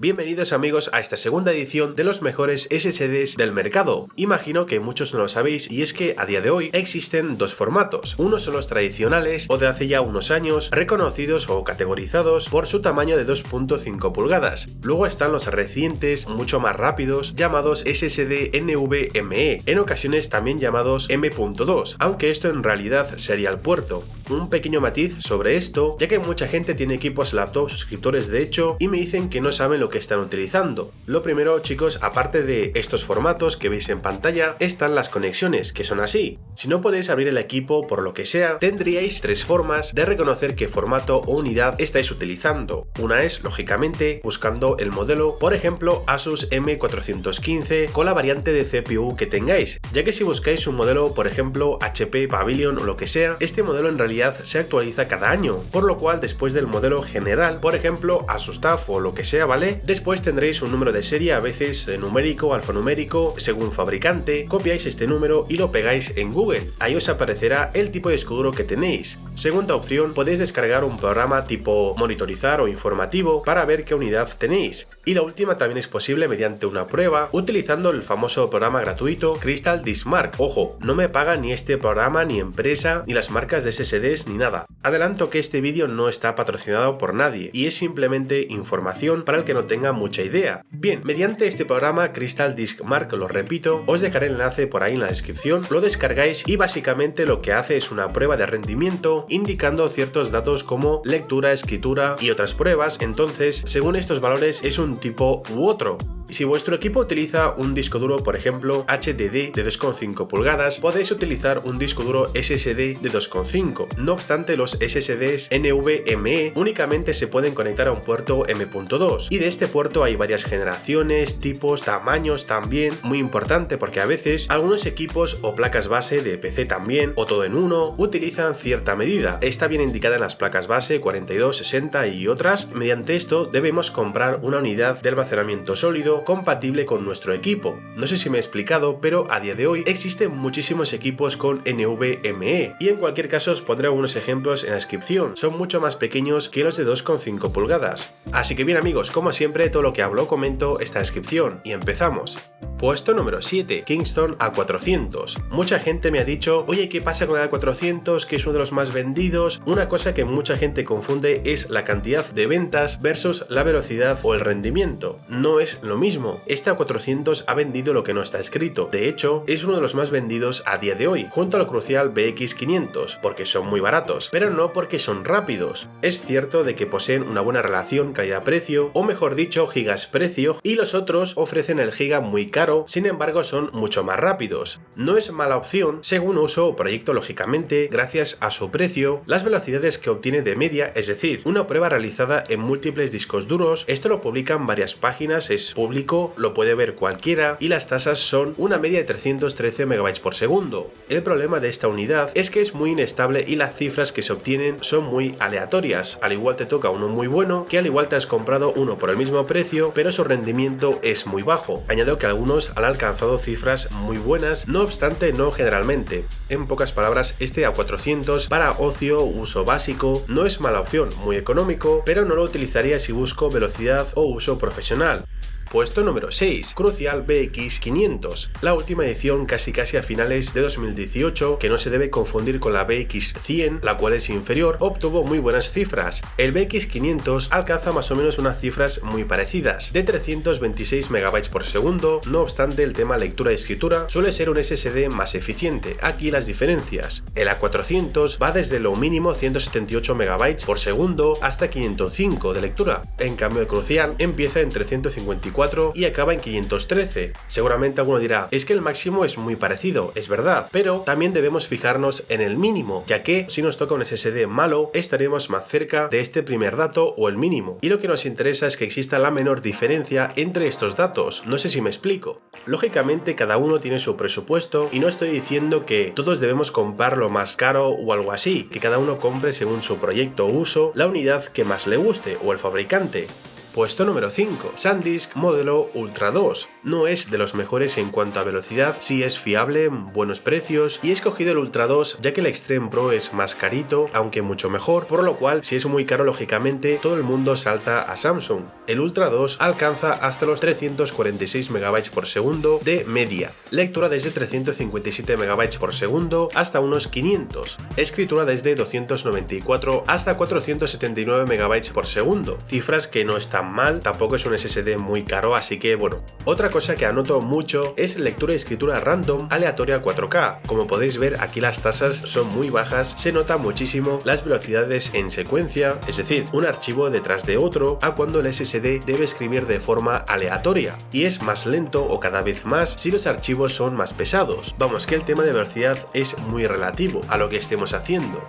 Bienvenidos amigos a esta segunda edición de los mejores SSDs del mercado. Imagino que muchos no lo sabéis y es que a día de hoy existen dos formatos. Uno son los tradicionales o de hace ya unos años, reconocidos o categorizados por su tamaño de 2.5 pulgadas. Luego están los recientes, mucho más rápidos, llamados SSD NVMe, en ocasiones también llamados M.2, aunque esto en realidad sería el puerto. Un pequeño matiz sobre esto, ya que mucha gente tiene equipos laptop suscriptores de hecho y me dicen que no saben lo que están utilizando. Lo primero, chicos, aparte de estos formatos que veis en pantalla, están las conexiones, que son así. Si no podéis abrir el equipo por lo que sea, tendríais tres formas de reconocer qué formato o unidad estáis utilizando. Una es, lógicamente, buscando el modelo, por ejemplo, Asus M415 con la variante de CPU que tengáis, ya que si buscáis un modelo, por ejemplo, HP Pavilion o lo que sea, este modelo en realidad se actualiza cada año, por lo cual después del modelo general, por ejemplo, Asus TUF o lo que sea, ¿vale? Después tendréis un número de serie, a veces numérico, alfanumérico, según fabricante, copiáis este número y lo pegáis en Google. Ahí os aparecerá el tipo de disco duro que tenéis. Segunda opción, podéis descargar un programa tipo monitorizar o informativo para ver qué unidad tenéis. Y la última también es posible mediante una prueba, utilizando el famoso programa gratuito Crystal Disk Mark. Ojo, no me paga ni este programa, ni empresa, ni las marcas de SSDs, ni nada. Adelanto que este vídeo no está patrocinado por nadie y es simplemente información para el que no tenga mucha idea. Bien, mediante este programa Crystal Disk Mark, lo repito, os dejaré el enlace por ahí en la descripción, lo descargáis y básicamente lo que hace es una prueba de rendimiento indicando ciertos datos como lectura, escritura y otras pruebas. Entonces, según estos valores es un tipo u otro. Si vuestro equipo utiliza un disco duro, por ejemplo, HDD de 2,5 pulgadas, podéis utilizar un disco duro SSD de 2,5. No obstante, los SSDs NVMe únicamente se pueden conectar a un puerto M.2 y de este puerto hay varias generaciones, tipos, tamaños también, muy importante porque a veces algunos equipos o placas base de PC también, o todo en uno, utilizan cierta medida. Está bien indicada en las placas base 42, 60 y otras. Mediante esto debemos comprar una unidad de almacenamiento sólido compatible con nuestro equipo. No sé si me he explicado, pero a día de hoy existen muchísimos equipos con NVMe y en cualquier caso os pondré algunos ejemplos en la descripción. Son mucho más pequeños que los de 2,5 pulgadas. Así que bien amigos, como siempre todo lo que hablo comento está en la descripción y empezamos. Puesto número 7, Kingston A400. Mucha gente me ha dicho, oye, ¿qué pasa con el A400? Que es uno de los más vendidos. Una cosa que mucha gente confunde es la cantidad de ventas versus la velocidad o el rendimiento. No es lo mismo. Este A400 ha vendido lo que no está escrito. De hecho, es uno de los más vendidos a día de hoy, junto al Crucial BX500, porque son muy baratos, pero no porque son rápidos. Es cierto de que poseen una buena relación calidad-precio, o mejor dicho, gigas-precio, y los otros ofrecen el giga muy caro. Sin embargo son mucho más rápidos. No es mala opción según uso o proyecto lógicamente, gracias a su precio, las velocidades que obtiene de media, es decir, una prueba realizada en múltiples discos duros. Esto lo publican varias páginas, es público, lo puede ver cualquiera y las tasas son una media de 313 MB por segundo. El problema de esta unidad es que es muy inestable y las cifras que se obtienen son muy aleatorias. Al igual te toca uno muy bueno que al igual te has comprado uno por el mismo precio, pero su rendimiento es muy bajo. Añado que algunos han alcanzado cifras muy buenas, no obstante no generalmente. En pocas palabras, este A400 para ocio, uso básico, no es mala opción, muy económico, pero no lo utilizaría si busco velocidad o uso profesional. Puesto número 6, Crucial BX500, la última edición casi a finales de 2018, que no se debe confundir con la BX100, la cual es inferior, obtuvo muy buenas cifras. El BX500 alcanza más o menos unas cifras muy parecidas, de 326 MB por segundo, no obstante el tema lectura y escritura suele ser un SSD más eficiente. Aquí las diferencias. El A400 va desde lo mínimo 178 MB por segundo hasta 505 de lectura, en cambio el Crucial empieza en 354 y acaba en 513. Seguramente alguno dirá, es que el máximo es muy parecido, es verdad, pero también debemos fijarnos en el mínimo, ya que si nos toca un SSD malo, estaremos más cerca de este primer dato o el mínimo. Y lo que nos interesa es que exista la menor diferencia entre estos datos. No sé si me explico. Lógicamente cada uno tiene su presupuesto y no estoy diciendo que todos debemos comprar lo más caro o algo así, que cada uno compre según su proyecto o uso la unidad que más le guste o el fabricante. Puesto número 5. SanDisk modelo Ultra 2. No es de los mejores en cuanto a velocidad, sí es fiable, buenos precios, y he escogido el Ultra 2 ya que el Extreme Pro es más carito, aunque mucho mejor, por lo cual si es muy caro lógicamente todo el mundo salta a Samsung. El Ultra 2 alcanza hasta los 346 MB por segundo de media, lectura desde 357 MB por segundo hasta unos 500, escritura desde 294 hasta 479 MB por segundo, cifras que no están mal, tampoco es un SSD muy caro, así que bueno. Otra cosa que anoto mucho es lectura y escritura random aleatoria 4K. Como podéis ver, aquí las tasas son muy bajas, se nota muchísimo las velocidades en secuencia, es decir, un archivo detrás de otro, a cuando el SSD debe escribir de forma aleatoria, y es más lento o cada vez más si los archivos son más pesados. Vamos, que el tema de velocidad es muy relativo a lo que estemos haciendo.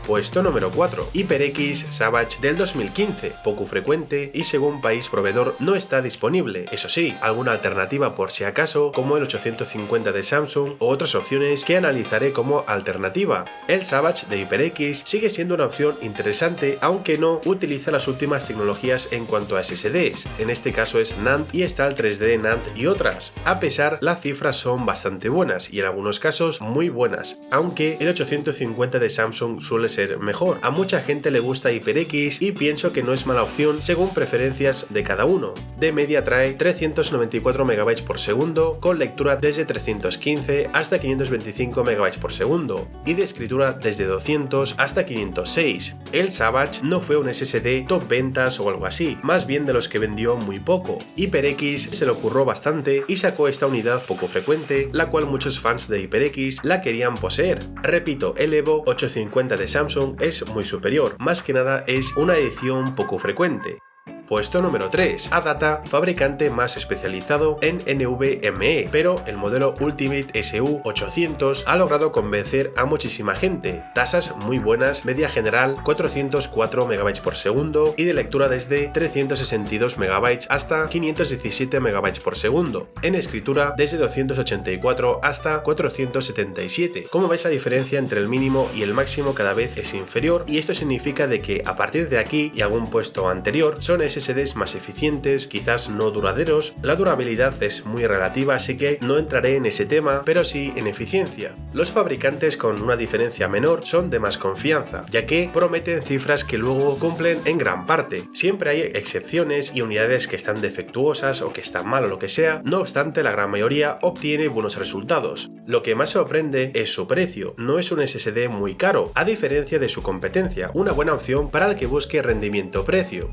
Puesto número 4. HyperX Savage del 2015, poco frecuente y según país proveedor no está disponible. Eso sí, alguna alternativa por si acaso, como el 850 de Samsung o otras opciones que analizaré como alternativa. El Savage de HyperX sigue siendo una opción interesante, aunque no utiliza las últimas tecnologías en cuanto a SSDs. En este caso es NAND y está el 3D NAND y otras. A pesar, las cifras son bastante buenas y en algunos casos muy buenas, aunque el 850 de Samsung suele ser mejor. A mucha gente le gusta HyperX y pienso que no es mala opción según preferencias de cada uno. De media trae 394 MB por segundo con lectura desde 315 hasta 525 MB por segundo y de escritura desde 200 hasta 506. El Savage no fue un SSD top ventas o algo así, más bien de los que vendió muy poco. HyperX se lo curró bastante y sacó esta unidad poco frecuente, la cual muchos fans de HyperX la querían poseer. Repito, el Evo 850 de Samsung es muy superior, más que nada es una edición poco frecuente. Puesto número 3. ADATA, fabricante más especializado en NVMe, pero el modelo Ultimate SU800 ha logrado convencer a muchísima gente. Tasas muy buenas, media general 404 MB por segundo y de lectura desde 362 MB hasta 517 MB por segundo. En escritura desde 284 hasta 477. Como veis, la diferencia entre el mínimo y el máximo cada vez es inferior y esto significa de que a partir de aquí y algún puesto anterior son SSDs más eficientes, quizás no duraderos. La durabilidad es muy relativa, así que no entraré en ese tema, pero sí en eficiencia. Los fabricantes con una diferencia menor son de más confianza, ya que prometen cifras que luego cumplen en gran parte. Siempre hay excepciones y unidades que están defectuosas o que están mal o lo que sea, no obstante la gran mayoría obtiene buenos resultados. Lo que más sorprende es su precio, no es un SSD muy caro, a diferencia de su competencia, una buena opción para el que busque rendimiento-precio.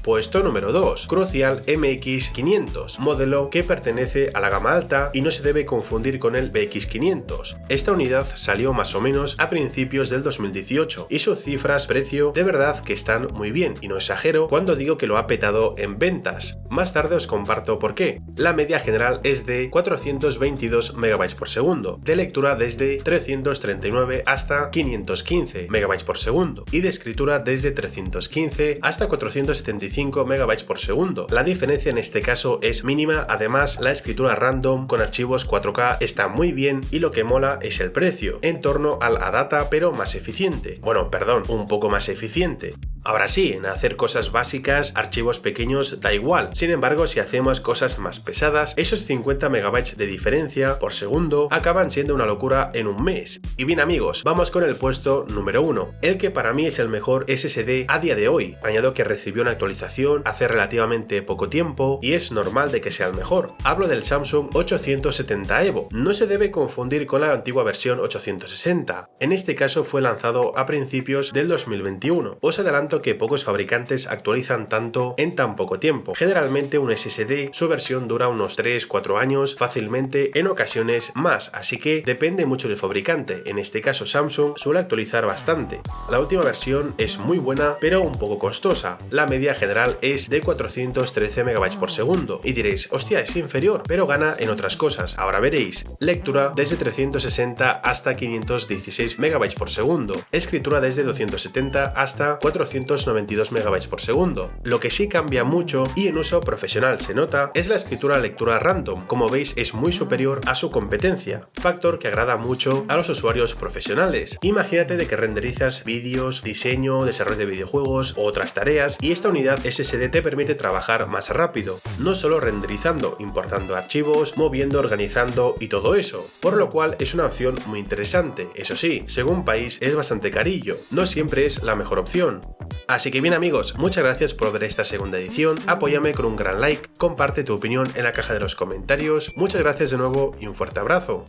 Puesto número 2. Crucial MX500, modelo que pertenece a la gama alta y no se debe confundir con el BX500. Esta unidad salió más o menos a principios del 2018 y sus cifras precio de verdad que están muy bien y no exagero cuando digo que lo ha petado en ventas. Más tarde os comparto por qué. La media general es de 422 MB por segundo, de lectura desde 339 hasta 515 MB por segundo y de escritura desde 315 hasta 475 MB por segundo. La diferencia en este caso es mínima, además la escritura random con archivos 4K está muy bien y lo que mola es el precio, en torno al ADATA pero más eficiente. Bueno, perdón, un poco más eficiente. Ahora sí, en hacer cosas básicas, archivos pequeños da igual. Sin embargo, si hacemos cosas más pesadas, esos 50 MB de diferencia por segundo acaban siendo una locura en un mes. Y bien amigos, vamos con el puesto número 1, el que para mí es el mejor SSD a día de hoy. Añado que recibió una actualización hace relativamente poco tiempo y es normal de que sea el mejor. Hablo del Samsung 870 Evo. No se debe confundir con la antigua versión 860. En este caso fue lanzado a principios del 2021. Os adelanto que pocos fabricantes actualizan tanto en tan poco tiempo. Generalmente un SSD, su versión dura unos 3-4 años, fácilmente en ocasiones más, así que depende mucho del fabricante. En este caso Samsung suele actualizar bastante. La última versión es muy buena, pero un poco costosa. La media general es de 413 MB por segundo y diréis, hostia, es inferior, pero gana en otras cosas. Ahora veréis. Lectura desde 360 hasta 516 MB por segundo. Escritura desde 270 hasta 400 292 MB por segundo. Lo que sí cambia mucho y en uso profesional se nota es la escritura-lectura random, como veis es muy superior a su competencia, factor que agrada mucho a los usuarios profesionales. Imagínate de que renderizas vídeos, diseño, desarrollo de videojuegos u otras tareas y esta unidad SSD te permite trabajar más rápido, no solo renderizando, importando archivos, moviendo, organizando y todo eso, por lo cual es una opción muy interesante. Eso sí, según país es bastante carillo, no siempre es la mejor opción. Así que bien amigos, muchas gracias por ver esta segunda edición, apóyame con un gran like, comparte tu opinión en la caja de los comentarios, muchas gracias de nuevo y un fuerte abrazo.